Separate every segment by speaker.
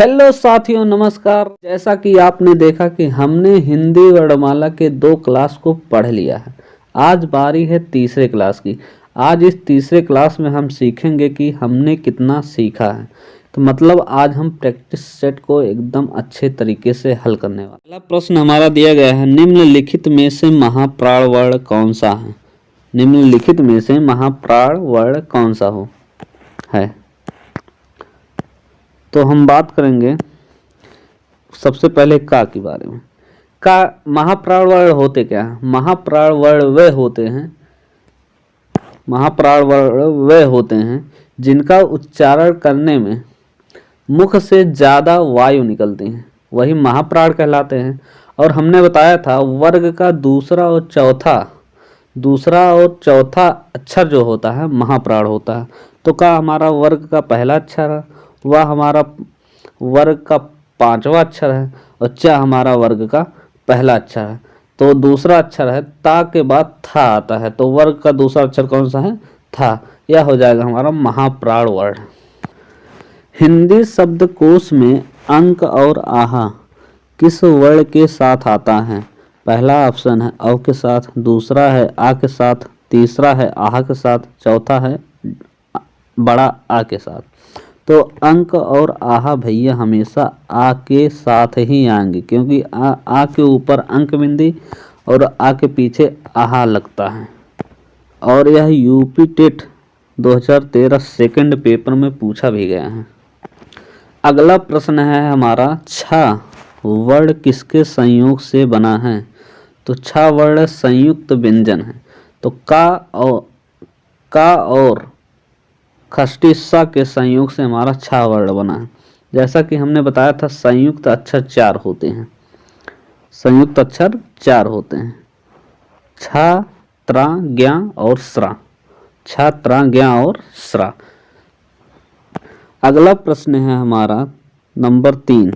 Speaker 1: Hello साथियों, नमस्कार। जैसा कि आपने देखा कि हमने हिंदी वर्णमाला के 2 क्लास को पढ़ लिया है। आज बारी है तीसरे क्लास की। आज इस तीसरे क्लास में हम सीखेंगे कि हमने कितना सीखा है। तो मतलब आज हम प्रैक्टिस सेट को एकदम अच्छे तरीके से हल करने वाले। पहला प्रश्न हमारा दिया गया है, निम्नलिखित में से महाप्राण वर्ण कौन सा है? निम्नलिखित में से महाप्राण वर्ण कौन सा है? तो हम बात करेंगे सबसे पहले का के बारे में। का महाप्राण वर्ण होते क्या है? महाप्राण वर्ण वे होते हैं जिनका उच्चारण करने में मुख से ज्यादा वायु निकलती है, वही महाप्राण कहलाते हैं। और हमने बताया था वर्ग का दूसरा और चौथा अक्षर जो होता है महाप्राण होता है। तो का हमारा वर्ग का पहला अक्षर है, वह हमारा वर्ग का 5वां अक्षर है, और चा हमारा वर्ग का पहला अक्षर है। तो दूसरा अक्षर है ता के बाद था आता है, तो वर्ग का दूसरा अक्षर कौन सा है? था। यह हो जाएगा हमारा महाप्राण वर्ण। हिंदी शब्दकोश में अंक और आहा किस वर्ण के साथ आता है? पहला ऑप्शन है अ के साथ, दूसरा है आ के साथ, तीसरा है आहा के साथ, चौथा है बड़ा आ के साथ। तो अंक और आहा भैया हमेशा आ के साथ ही आएंगे, क्योंकि आ के ऊपर अंक बिंदी और आ के पीछे आहा लगता है। और यह यूपी टेट 2013 सेकंड पेपर में पूछा भी गया है। अगला प्रश्न है हमारा, छा वर्ण किसके संयोग से बना है? तो छा वर्ण संयुक्त व्यंजन है। तो का और खष्टी सा के संयोग से हमारा छा वर्ण बना है। जैसा कि हमने बताया था संयुक्त अक्षर 4 होते हैं। छा, त्रा, ज्ञा और स्रा। छा, त्रा, ज्ञा और स्रा। अगला प्रश्न है हमारा नंबर 3,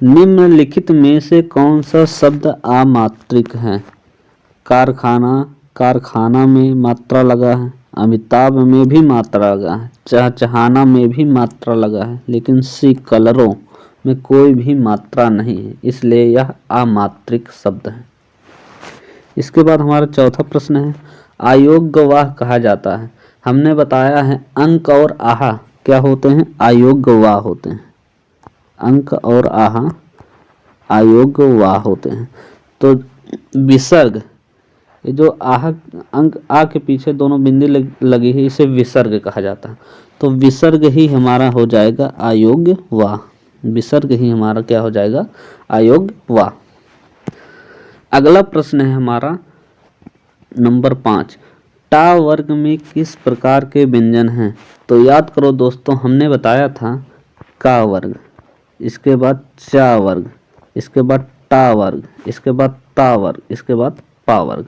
Speaker 1: निम्नलिखित में से कौन सा शब्द अमात्रिक है? कारखाना में मात्रा लगा है, अमिताभ में भी मात्रा लगा है, चहचहाना में भी मात्रा लगा है, लेकिन सी कलरों में कोई भी मात्रा नहीं है, इसलिए यह अमात्रिक शब्द है। इसके बाद हमारा चौथा प्रश्न है, अयोग्यवाह कहा जाता है। हमने बताया है अंक और आहा क्या होते हैं? अयोग्यवाह होते हैं। अंक और आहा अयोग्यवाह होते हैं। तो विसर्ग, ये जो आहा अंक आ के पीछे दोनों बिंदी लगी है, इसे विसर्ग कहा जाता है। तो विसर्ग ही हमारा हो जाएगा अयोग्यवाह। विसर्ग ही हमारा क्या हो जाएगा? अयोग्यवाह। अगला प्रश्न है हमारा नंबर 5, टा वर्ग में किस प्रकार के व्यंजन हैं? तो याद करो दोस्तों, हमने बताया था का वर्ग, इसके बाद चा वर्ग, इसके बाद टा वर्ग, इसके बाद ता वर्ग, इसके बाद पा वर्ग।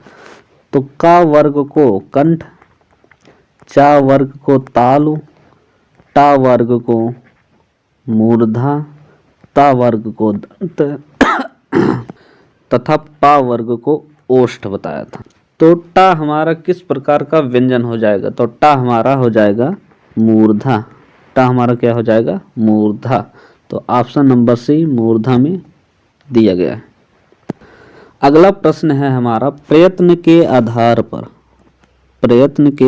Speaker 1: तो का वर्ग को कंठ, चा वर्ग को तालु, टा वर्ग को मूर्धा, ता वर्ग को दंत तथा पा वर्ग को ओष्ठ बताया था। तो टा हमारा किस प्रकार का व्यंजन हो जाएगा? तो टा हमारा हो जाएगा मूर्धा। टा हमारा क्या हो जाएगा? मूर्धा। तो ऑप्शन नंबर सी मूर्धा में दिया गया है। अगला प्रश्न है हमारा, प्रयत्न के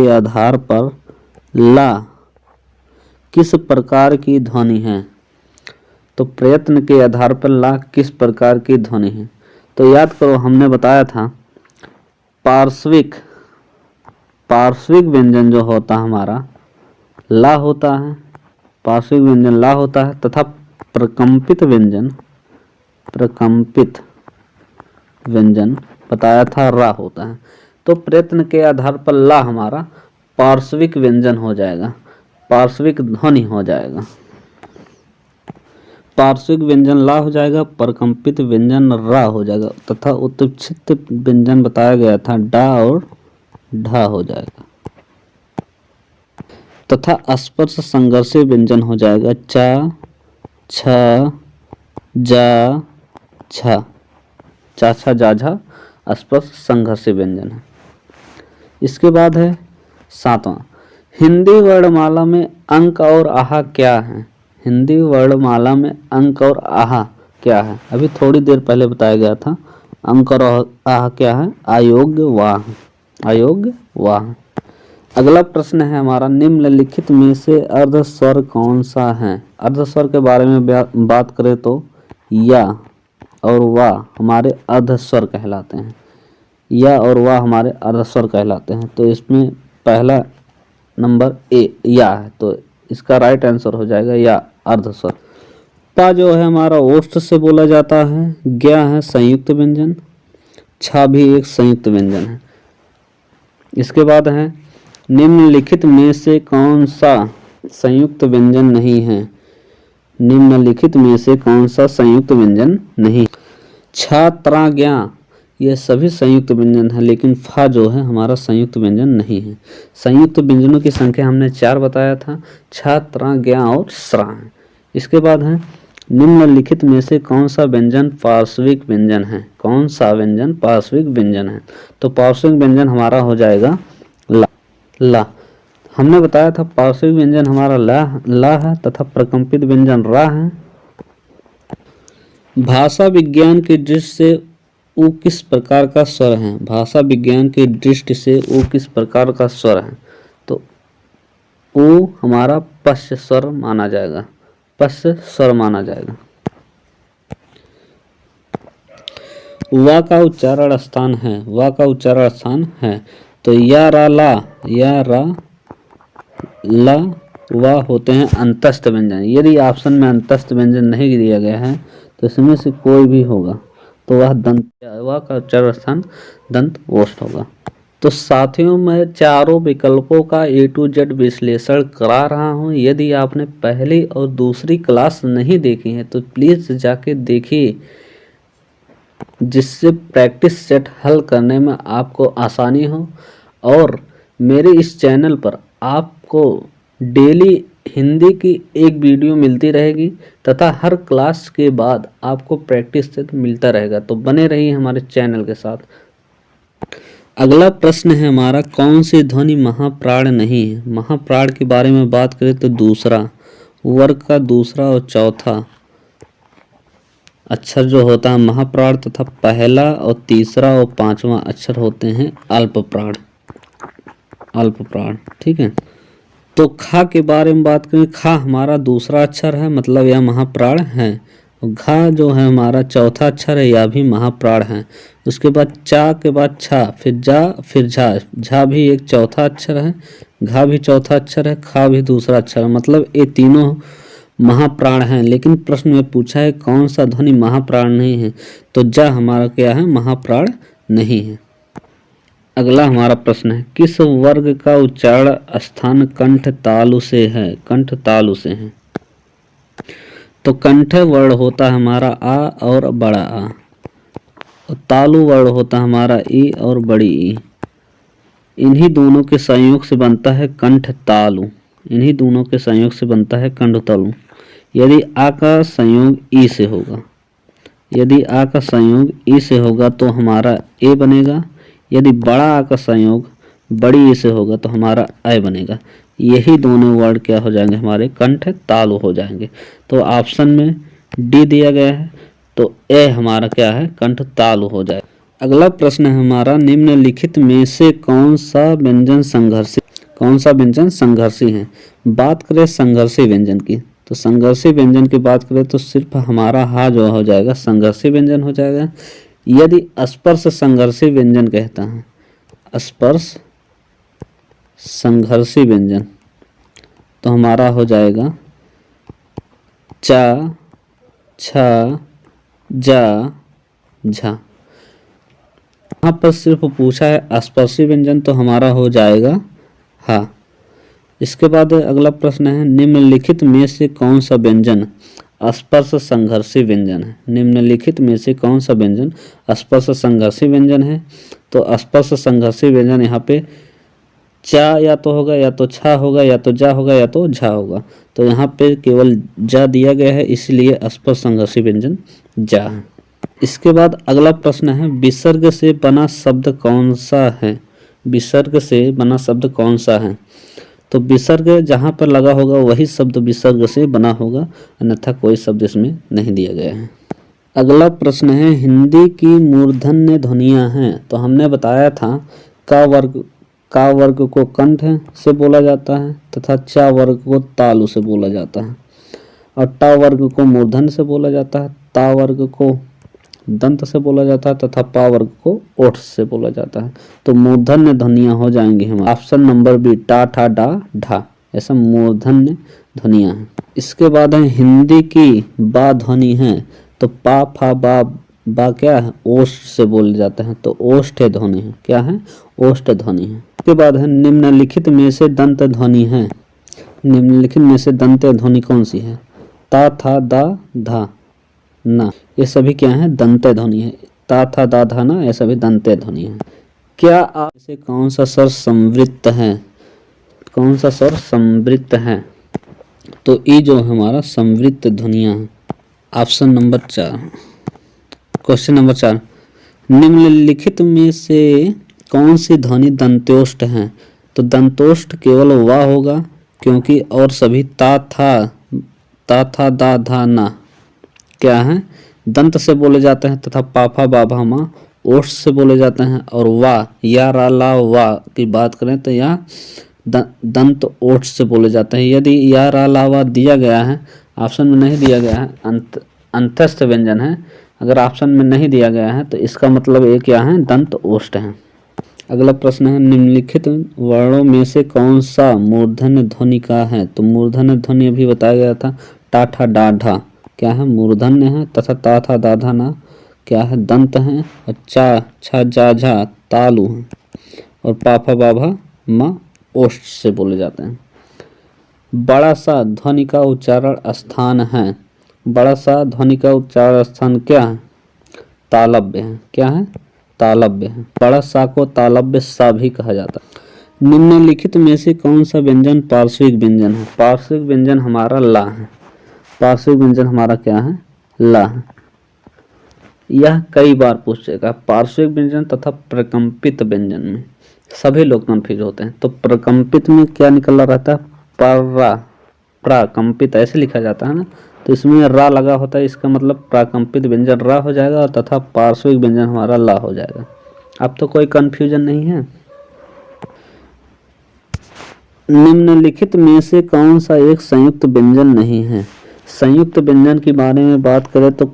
Speaker 1: आधार पर ला किस प्रकार की ध्वनि है? तो प्रयत्न के आधार पर ला किस प्रकार की ध्वनि है? तो याद करो, हमने बताया था पार्श्विक व्यंजन जो होता हमारा ला होता है, पार्श्विक व्यंजन ला होता है, तथा प्रकंपित व्यंजन बताया था रा होता है। तो प्रयत्न के आधार पर ला हमारा पार्श्विक व्यंजन हो जाएगा, पार्श्विक ध्वनि हो जाएगा। पार्श्विक व्यंजन ला हो जाएगा, प्रकंपित व्यंजन रा हो जाएगा, तथा उत्क्षिप्त व्यंजन बताया गया था डा और ढा हो जाएगा, तथा स्पर्श संघर्षी व्यंजन हो जाएगा चा, छ, जा, झा। चा, छा, जा, झा स्पर्श संघर्षी व्यंजन है। इसके बाद है 7वां, हिंदी वर्णमाला में अंक और आहा क्या है? हिंदी वर्णमाला में अंक और आहा क्या है? अभी थोड़ी देर पहले बताया गया था। अंक और आहा क्या है? अयोग्य वाह, अयोग्य वाह। अगला प्रश्न है हमारा, निम्नलिखित में से अर्ध स्वर कौन सा है? अर्ध स्वर के बारे में बात करें तो या और वाह हमारे अर्ध स्वर कहलाते हैं। या और वाह हमारे अर्ध स्वर कहलाते हैं। तो इसमें पहला नंबर ए या है, तो इसका राइट आंसर हो जाएगा या, अर्ध स्वर। पा जो है हमारा ओष्ठ से बोला जाता है। ज्ञा है संयुक्त व्यंजन। छा भी एक संयुक्त व्यंजन है। इसके बाद है, निम्नलिखित में से कौन सा संयुक्त व्यंजन नहीं है? निम्नलिखित में से कौन सा संयुक्त व्यंजन नहीं? छा, त्रा, ज्ञा ये सभी संयुक्त व्यंजन है, लेकिन फा जो है हमारा संयुक्त व्यंजन नहीं है। संयुक्त व्यंजनों की संख्या हमने 4 बताया था, छा, त्रा, ज्ञा और स्रा है। इसके बाद है, निम्नलिखित में से कौन सा व्यंजन पार्श्विक व्यंजन है? कौन सा व्यंजन पार्श्विक व्यंजन है? तो पार्श्विक व्यंजन हमारा हो जाएगा ला। ला हमने बताया था पार्श्विक व्यंजन हमारा ला है तथा प्रकंपित व्यंजन रा है। भाषा विज्ञान की दृष्टि से उ किस प्रकार का स्वर है? भाषा विज्ञान की दृष्टि से उ किस प्रकार का स्वर है? तो उ हमारा पश्च स्वर माना जाएगा, पश्च स्वर माना जाएगा। वा का उच्चारण स्थान है, वा का उच्चारण स्थान है। तो या रा ला, या रा ला वा होते हैं अंतस्थ व्यंजन। यदि ऑप्शन में अंतस्थ व्यंजन नहीं दिया गया है तो इसमें से कोई भी होगा तो वह दंत, वा का उच्चारण स्थान दंत ओष्ठ होगा। तो साथियों, मैं चारों विकल्पों का A to Z विश्लेषण करा रहा हूं। यदि आपने पहली और दूसरी क्लास नहीं देखी है तो प्लीज़ जाके देखिए, जिससे प्रैक्टिस सेट हल करने में आपको आसानी हो। और मेरे इस चैनल पर आपको डेली हिंदी की एक वीडियो मिलती रहेगी तथा हर क्लास के बाद आपको प्रैक्टिस सेट मिलता रहेगा। तो बने रहिए हमारे चैनल के साथ। अगला प्रश्न है हमारा, कौन सी ध्वनि महाप्राण नहीं है? महाप्राण के बारे में बात करें तो दूसरा वर्ग का दूसरा और चौथा अक्षर जो होता है महाप्राण तथा पहला और तीसरा और पांचवा अक्षर होते हैं अल्पप्राण, अल्पप्राण। ठीक है। तो खा के बारे में बात करें, खा हमारा दूसरा अक्षर है, मतलब यह महाप्राण है। और घा जो है हमारा चौथा अक्षर है, यह भी महाप्राण है। उसके बाद चा के बाद छा, फिर जा, फिर झा। झा भी एक चौथा अक्षर है, घा भी चौथा अक्षर है, खा भी दूसरा अक्षर है, मतलब ये तीनों महाप्राण हैं। लेकिन प्रश्न में पूछा है कौन सा ध्वनि महाप्राण नहीं है? तो जा हमारा क्या है? महाप्राण नहीं है। अगला हमारा प्रश्न है, किस वर्ग का उच्चारण स्थान कंठ तालु से है? कंठ तालु से है। तो कंठ वर्ण होता है हमारा आ और बड़ा आ, और तालु वर्ण होता है हमारा ई और बड़ी ई। इन्हीं दोनों के संयोग से बनता है कंठ तालु, इन्हीं दोनों के संयोग से बनता है कंठ तालु। यदि आ का संयोग ई से होगा, यदि आ का संयोग ई से होगा तो हमारा ए बनेगा। यदि बड़ा आ का संयोग बड़ी ई से होगा तो हमारा अय बनेगा। यही दोनों वर्ड क्या हो जाएंगे? हमारे कंठ तालु हो जाएंगे। तो ऑप्शन में डी दिया गया है, तो ए हमारा क्या है? कंठ तालु हो जाए। अगला प्रश्न है हमारा, निम्नलिखित में से कौन सा व्यंजन संघर्षी, कौन सा व्यंजन संघर्षी है? बात करें संघर्षी व्यंजन की, तो संघर्षी व्यंजन की बात करें तो सिर्फ हमारा हा जो हो जाएगा संघर्षी व्यंजन हो जाएगा। यदि स्पर्श संघर्षी व्यंजन कहता है, स्पर्श संघर्षी व्यंजन, तो हमारा हो जाएगा चा, छा, जा, झा। यहाँ पर सिर्फ पूछा है स्पर्शी व्यंजन, तो हमारा हो जाएगा हा। इसके बाद अगला प्रश्न है, निम्नलिखित में से कौन सा व्यंजन स्पर्श संघर्षी व्यंजन है? निम्नलिखित में से कौन सा व्यंजन स्पर्श संघर्षी व्यंजन है? तो स्पर्श संघर्षी व्यंजन यहाँ पे चा या तो होगा, या तो छा होगा, या तो जा होगा, या तो झा होगा। तो यहाँ पे केवल जा दिया गया है, इसलिए स्पर्श संघर्षी व्यंजन जा है। इसके बाद अगला प्रश्न है, विसर्ग से बना शब्द कौन सा है? विसर्ग से बना शब्द कौन सा है? तो तो विसर्ग जहाँ पर लगा होगा वही शब्द विसर्ग से बना होगा, अन्यथा कोई शब्द इसमें नहीं दिया गया है। अगला प्रश्न है, हिंदी की मूर्धन्य ध्वनियाँ हैं। तो हमने बताया था का वर्ग को कंठ से बोला जाता है तथा चा वर्ग को तालु से बोला जाता है, और टा वर्ग को मूर्धन्य से बोला जाता है, ता वर्ग को दंत से बोला जाता है तथा पा वर्ग को ओठ से बोला जाता है। तो मूर्धन्य ध्वनियां हो जाएंगी हम ऑप्शन नंबर बी, टा ठा डा ढा, ऐसा मूर्धन्य ध्वनियां हैं। इसके बाद है हिंदी की बा ध्वनि है। तो पा फा बा क्या है, ओष्ठ से बोले जाते हैं, तो ओष्ठ ध्वनि है। क्या है, ओष्ठ ध्वनि है। इसके बाद है निम्नलिखित में से दंत ध्वनि है। निम्नलिखित में से दंत ध्वनि कौन सी है? ता था दा धा ना, ये सभी क्या है, दंत ध्वनि है। ता था दा धा ना, ये सभी दंत ध्वनि है। क्या आप इसे कौन सा स्वर संवृत्त है? कौन सा स्वर संवृत्त है? तो ई जो हमारा संवृत्त ध्वनियां है। ऑप्शन नंबर 4, क्वेश्चन नंबर 4, निम्नलिखित में से कौन सी ध्वनि दंत्योष्ठ है? तो दंतोष्ठ केवल वा होगा, क्योंकि और सभी ता था दा धा ना क्या है, दंत से बोले जाते हैं तथा पाफा बाभा मा ओष्ठ से बोले जाते हैं, और वा या रा ला वा की बात करें तो यह दंत ओष्ठ से बोले जाते हैं। यदि या रा ला वा दिया गया है, ऑप्शन में नहीं दिया गया है, अंतस्थ व्यंजन है, अगर ऑप्शन में नहीं दिया गया है तो इसका मतलब ये क्या है, दंत ओष्ठ है। अगला प्रश्न है, निम्नलिखित वर्णों में से कौन सा मूर्धन्य ध्वनि का है? तो मूर्धन्य ध्वनि अभी बताया गया था, टा ठा डा ढा क्या है, मूर्धन्य है, तथा ता था दा धा ना क्या है, दंत है, और चा छा जा झा तालु है, और पाफा बाभा मा ओष्ठ से बोले जाते हैं। बड़ा सा ध्वनि का उच्चारण स्थान है। बड़ा सा ध्वनि का उच्चारण स्थान क्या है? तालव्य है। क्या है? तालव्य है। बड़ा सा को तालव्य सा भी कहा जाता है। निम्नलिखित में से कौन सा व्यंजन पार्श्विक व्यंजन है? पार्श्विक व्यंजन हमारा ला है। पार्श्विक व्यंजन हमारा क्या है? ला है। यह कई बार पूछेगा। पार्श्विक व्यंजन तथा प्रकंपित व्यंजन में सभी लोग कंफ्यूज होते हैं। तो प्रकंपित में क्या निकल रहता है? परा, प्राकंपित ऐसे लिखा जाता है ना, तो इसमें रा लगा होता है, इसका मतलब प्राकंपित व्यंजन रा हो जाएगा, और तथा पार्श्विक व्यंजन हमारा ला हो जाएगा। अब तो कोई कंफ्यूजन नहीं है। निम्नलिखित में से कौन सा एक संयुक्त व्यंजन नहीं है? संयुक्त व्यंजन के बारे में बात करें तो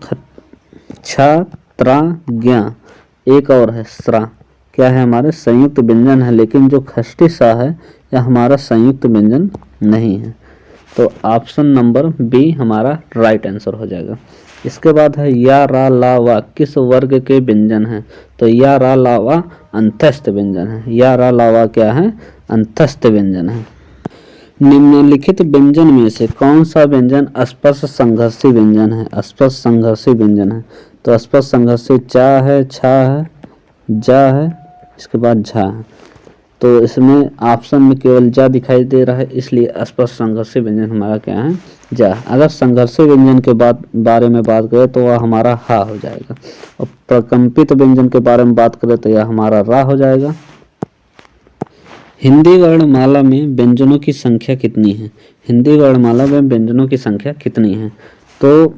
Speaker 1: छा त्रा ज्ञा, एक और है स्रा, क्या है, हमारे संयुक्त व्यंजन है, लेकिन जो खष्टी सा है यह हमारा संयुक्त व्यंजन नहीं है। तो ऑप्शन नंबर बी हमारा राइट आंसर हो जाएगा। इसके बाद है या रा ला वा किस वर्ग के व्यंजन है? तो या रा ला वा अंतस्थ व्यंजन है। या रा ला वा क्या है? अंतस्थ व्यंजन है। निम्नलिखित व्यंजन में से कौन सा व्यंजन स्पर्श संघर्षी व्यंजन है? स्पर्श संघर्षी व्यंजन है। तो स्पर्श संघर्षी चा है, छा है, जा है, इसके बाद झा है। तो इसमें ऑप्शन में केवल जा दिखाई दे रहा है, इसलिए स्पर्श संघर्षी व्यंजन हमारा क्या है? जा। अगर संघर्षी व्यंजन के बारे में बात करें तो वह हमारा हा हो जाएगा, और प्रकंपित व्यंजन के बारे में बात करें तो यह हमारा रा हो जाएगा। हिंदी वर्णमाला में व्यंजनों की संख्या कितनी है? हिंदी वर्णमाला में व्यंजनों की संख्या कितनी है? तो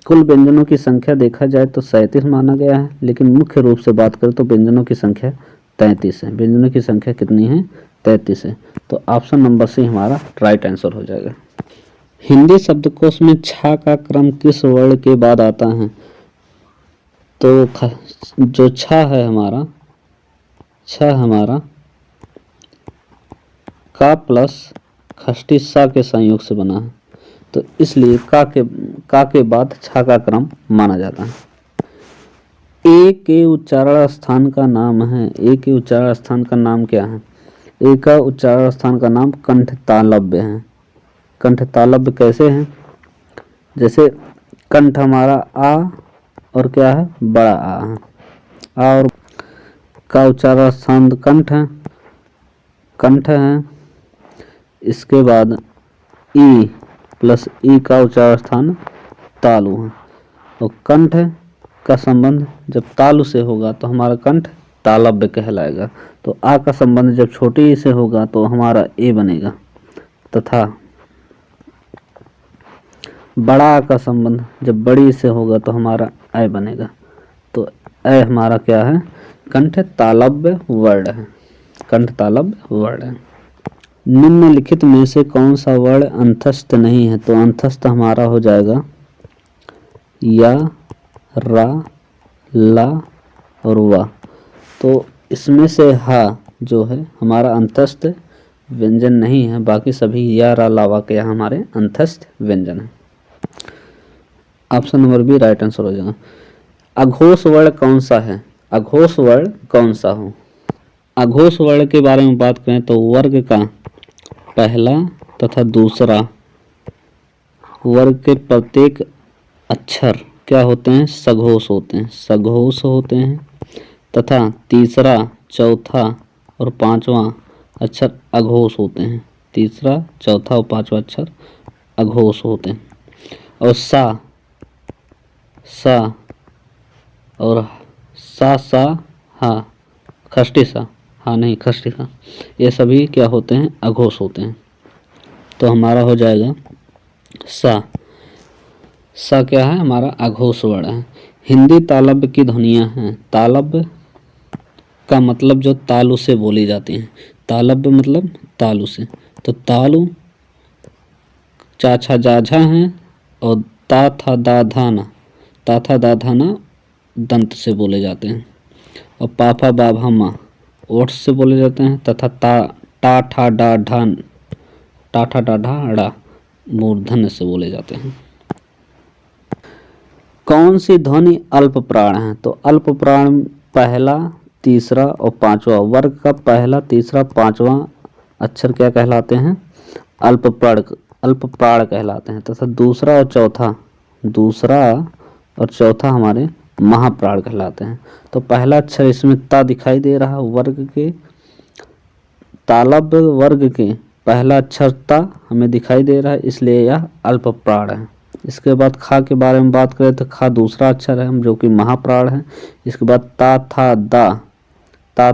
Speaker 1: कुल व्यंजनों की संख्या देखा जाए तो 37 माना गया है, लेकिन मुख्य रूप से बात करें तो व्यंजनों की संख्या 33 है। व्यंजनों की संख्या कितनी है? 33 है। तो ऑप्शन नंबर सी हमारा राइट आंसर हो जाएगा। हिंदी शब्दकोश में छा का क्रम किस वर्ण के बाद आता है? तो जो छा है हमारा, छा हमारा का प्लस खष्टी सा के संयोग से बना है, तो इसलिए का के बाद छा का क्रम माना जाता है। ए के उच्चारण स्थान का नाम है। ए के उच्चारण स्थान का नाम क्या है? ए का उच्चारण स्थान का नाम कंठ तालव्य है। कंठ तालव्य कैसे है? जैसे कंठ हमारा आ और क्या है? बड़ा आ है। आ और का उच्चारण स्थान कंठ है, कंठ है। इसके बाद ई प्लस ई का उच्चारण स्थान तालु है, और कंठ का संबंध जब तालु से होगा तो हमारा कंठ तालव्य कहलाएगा। तो आ का संबंध जब छोटी ई से होगा तो हमारा ए बनेगा। तथा बड़ा का संबंध जब बड़ी से होगा तो हमारा अ बनेगा। तो अ हमारा क्या है? कंठ तालव्य वर्ण है। कंठ तालव्य वर्ण है। निम्नलिखित में से कौन सा वर्ण अंतस्थ नहीं है? तो अंतस्थ हमारा हो जाएगा या, रा, ला और वा। तो इसमें से हा जो है हमारा अंतस्थ व्यंजन नहीं है, बाकी सभी या, रा, ला, वा के यहाँ हमारे अंतस्थ व्यंजन है। Option number B right answer हो जाएगा। अघोष वर्ण कौन सा है? अघोष वर्ण कौन सा हो? अघोष वर्ण के बारे में बात करें तो वर्ग का पहला तथा दूसरा वर्ग के प्रत्येक अक्षर क्या होते हैं? सघोष होते हैं। सघोष होते हैं तथा तीसरा, चौथा और पांचवा अक्षर अघोष होते हैं। तीसरा, चौथा और पांचवा अक्षर अघोष होते हैं। और सा और सा हा, खष्टी सा, हाँ नहीं खष्टी सा, ये सभी क्या होते हैं? अघोष होते हैं। तो हमारा हो जाएगा सा क्या है? हमारा अघोष वर्ण है। हिंदी तालव्य की ध्वनियाँ हैं। तालव्य का मतलब जो तालु से बोली जाती हैं। तालव्य मतलब तालु से। तो तालु चा छा जा झा हैं और ता था दा धाना, ता था दा धाना दंत से बोले जाते हैं। और पाफा बाभा मा ओठ से बोले जाते हैं तथा टा ठा डा ढान, टा ठा डा ढा ड़ा मूर्धन्य से बोले जाते हैं। कौन सी ध्वनि अल्प प्राण है? तो अल्प प्राण पहला, तीसरा और पांचवा वर्ग का पहला, तीसरा, पांचवा अक्षर क्या कहलाते हैं? अल्प प्राण कहलाते हैं। तथा दूसरा और चौथा हमारे महाप्राण कहलाते हैं। तो पहला अक्षर इसमें ता दिखाई दे रहा, वर्ग के तालव्य वर्ग के पहला अक्षर ता हमें दिखाई दे रहा है, इसलिए यह अल्प प्राण है। इसके बाद खा के बारे में बात करें तो खा दूसरा अक्षर है जो कि महाप्राण है। इसके बाद ता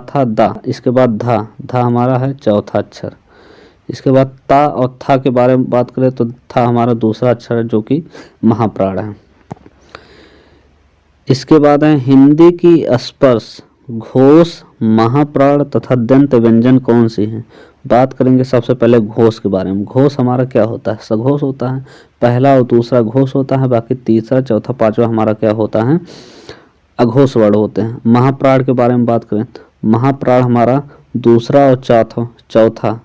Speaker 1: था दा, इसके बाद धा हमारा है चौथा अक्षर। इसके बाद ता और था के बारे में बात करें तो था हमारा दूसरा अक्षर है जो कि महाप्राण है। इसके बाद है हिंदी की स्पर्श, घोष, महाप्राण तथा दंत व्यंजन कौन सी है? बात करेंगे सबसे पहले घोष के बारे में। घोष हमारा क्या होता है? सघोष होता है। पहला और दूसरा घोष होता है, बाकी तीसरा, चौथा, पांचवा हमारा क्या होता है? अघोष वर्ण होते हैं। महाप्राण के बारे में बात करें तो महाप्राण हमारा दूसरा और चौथा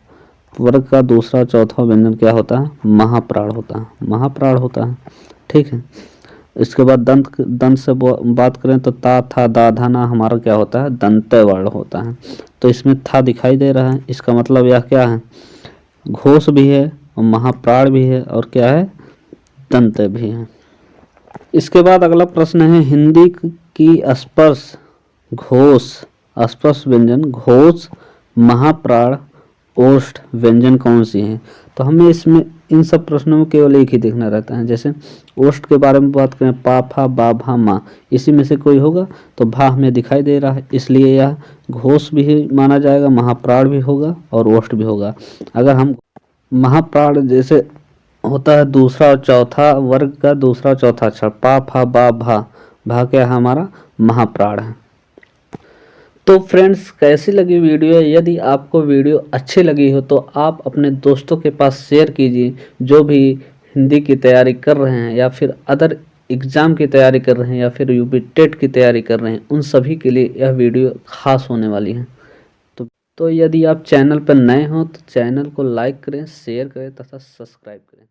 Speaker 1: वर्ग का दूसरा चौथा व्यंजन क्या होता है? महाप्राण होता है। ठीक है। इसके बाद दंत से बात करें तो ता था दा धा ना हमारा क्या होता है? दंत वर्ण होता है। तो इसमें था दिखाई दे रहा है, इसका मतलब यह क्या है? घोष भी है और महाप्राण भी है और क्या है? दंत भी है। इसके बाद अगला प्रश्न है हिंदी की स्पर्श व्यंजन, घोष, महाप्राण, ओष्ठ व्यंजन कौन सी है? तो हमें इसमें इन सब प्रश्नों में केवल एक ही देखना रहता है। जैसे ओष्ठ के बारे में बात करें, पा फा बा भा मा, इसी में से कोई होगा तो भा हमें दिखाई दे रहा है, इसलिए यह घोष भी माना जाएगा, महाप्राण भी होगा और ओष्ठ भी होगा। अगर हम महाप्राण जैसे होता है दूसरा और चौथा वर्ग का दूसरा चौथा अक्षर, पा फा बा भा क्या है? हमारा महाप्राण है। तो फ्रेंड्स कैसी लगी वीडियो? यदि आपको वीडियो अच्छी लगी हो तो आप अपने दोस्तों के पास शेयर कीजिए जो भी हिंदी की तैयारी कर रहे हैं या फिर अदर एग्ज़ाम की तैयारी कर रहे हैं या फिर यूपी टेट की तैयारी कर रहे हैं, उन सभी के लिए यह वीडियो खास होने वाली है। तो यदि आप चैनल पर नए हो तो चैनल को लाइक करें, शेयर करें तथा सब्सक्राइब करें।